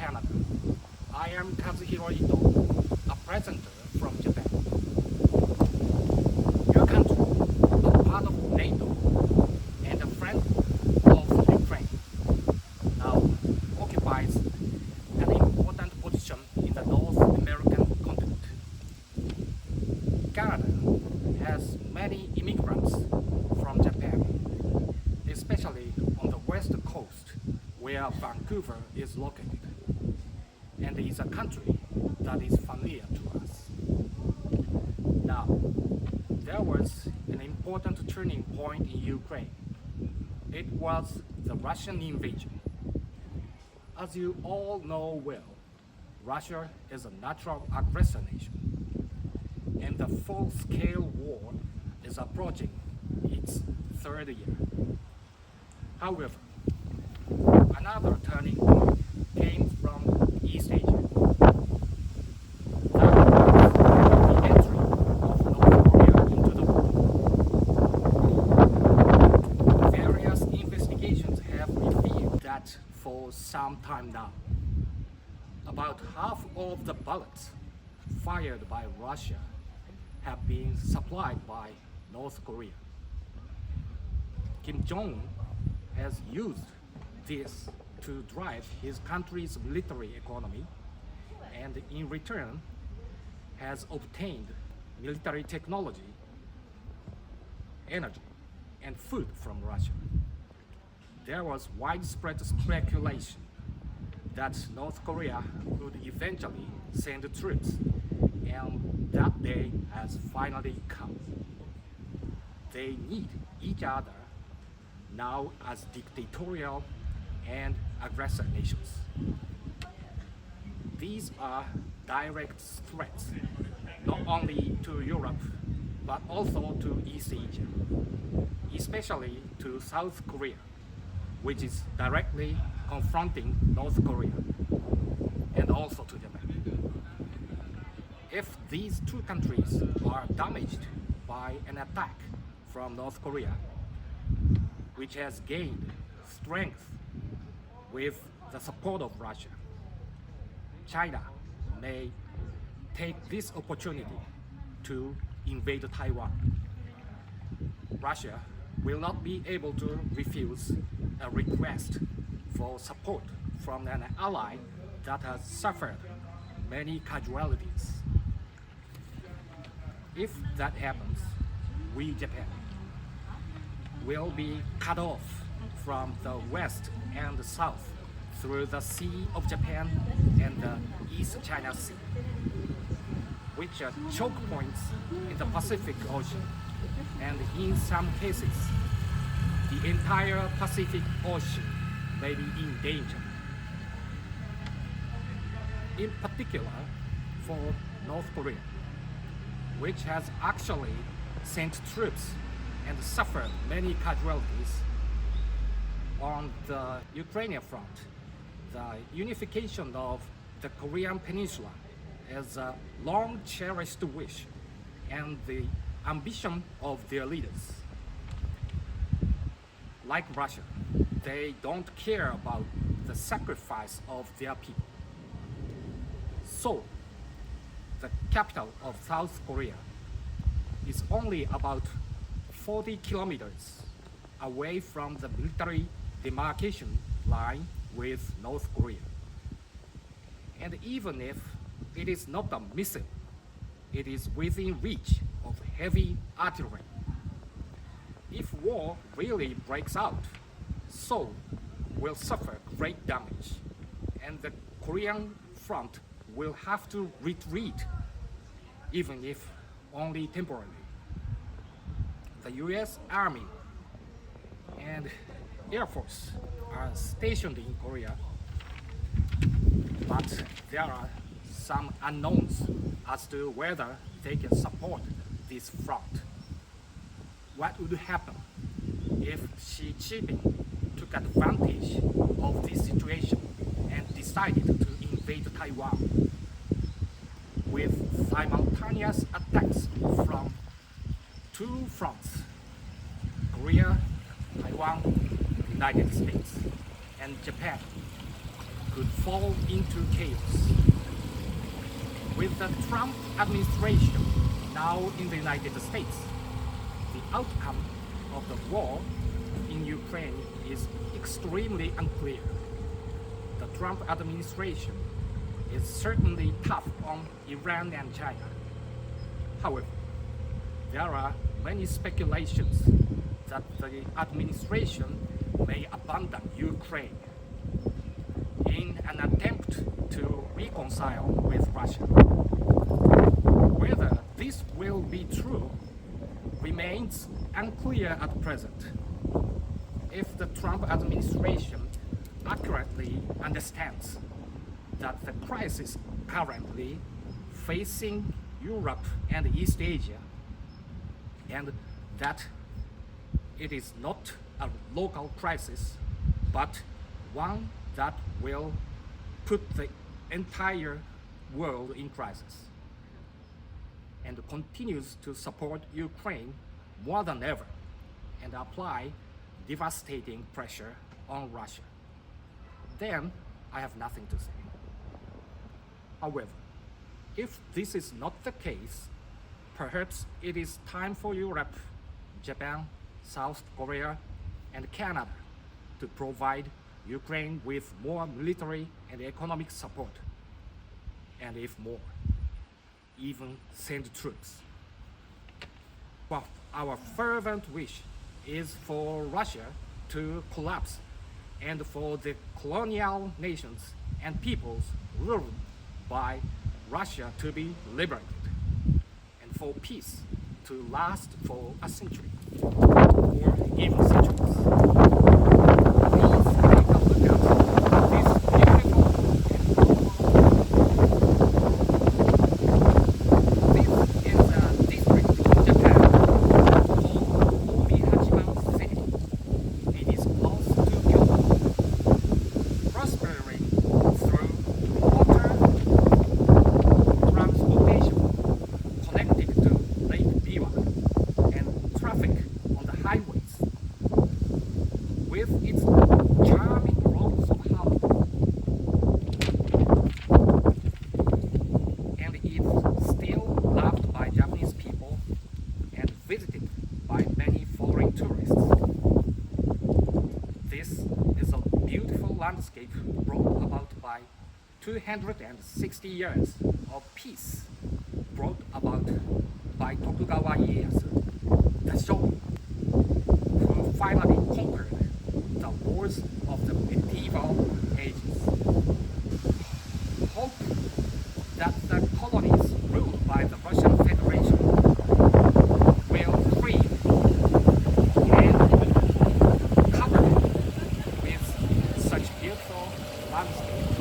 Canada. I am Kazuhiro Ito, a presenter from Japan. Your country, a part of NATO and a friend of Ukraine, now occupies an important position in the North American continent. Canada has many immigrants from Japan, especially on the west coast where Vancouver is located, and is a country that is familiar to us. Now, there was an important turning point in Ukraine. It was the Russian invasion. As you all know well, Russia is a natural aggressor nation, and the full-scale war is approaching its third year. However, another turning point came from East Asia. That was the entry of North Korea into the war. Various investigations have revealed that for some time now, about half of the bullets fired by Russia have been supplied by North Korea. Kim Jong-un has used this to drive his country's military economy, and in return has obtained military technology, energy, and food from Russia. There was widespread speculation that North Korea would eventually send troops, and that day has finally come. They need each other now as dictatorial and aggressor nations. These are direct threats not only to Europe but also to East Asia, especially to South Korea, which is directly confronting North Korea, and also to Japan. If these two countries are damaged by an attack from North Korea, which has gained strength with the support of Russia, China may take this opportunity to invade Taiwan. Russia will not be able to refuse a request for support from an ally that has suffered many casualties. If that happens, we, Japan, will be cut off from the west and the south through the Sea of Japan and the East China Sea, which are choke points in the Pacific Ocean, and in some cases, the entire Pacific Ocean may be in danger. In particular, for North Korea, which has actually sent troops and suffered many casualties on the Ukrainian front. The unification of the Korean Peninsula is a long cherished wish and the ambition of their leaders. Like Russia, they don't care about the sacrifice of their people. Seoul, the capital of South Korea, is only about 40 kilometers away from the military demarcation line with North Korea. And even if it is not a missile, it is within reach of heavy artillery. If war really breaks out, Seoul will suffer great damage, and the Korean front will have to retreat, even if only temporarily. The US Army and Air Force are stationed in Korea, but there are some unknowns as to whether they can support this front. What would happen if Xi Jinping took advantage of this situation and decided to invade Taiwan with simultaneous attacks from two fronts, Korea, Taiwan, United States, and Japan? could fall into chaos. With the Trump administration now in the United States, the outcome of the war in Ukraine is extremely unclear. The Trump administration is certainly tough on Iran and China. However, there are many speculations that the administration may abandon Ukraine in an attempt to reconcile with Russia. Whether this will be true remains unclear at present. If the Trump administration accurately understands that the crisis currently facing Europe and East Asia, and that it is not a local crisis, but one that will put the entire world in crisis, and continues to support Ukraine more than ever and apply devastating pressure on Russia, then I have nothing to say. However, if this is not the case, perhaps it is time for Europe, Japan, South Korea, and Canada to provide Ukraine with more military and economic support, and if more, even send troops. But our fervent wish is for Russia to collapse and for the colonial nations and peoples ruled by Russia to be liberated, and for peace to last for a century or even centuries. Please take a look at this beautiful This is a district in Japan called Omihachiman City. It is close to Kyoto, prospering through water transportation connected to Lake Biwa and traffic on the highways, with its charming roads of houses, and it's still loved by Japanese people and visited by many foreign tourists. This is a beautiful landscape brought about by 260 years of peace brought about by Tokugawa Ieyasu, the shogun, who finally conquered the wars of the medieval ages. Hope that the colonies ruled by the Russian Federation will free and covered with such beautiful landscapes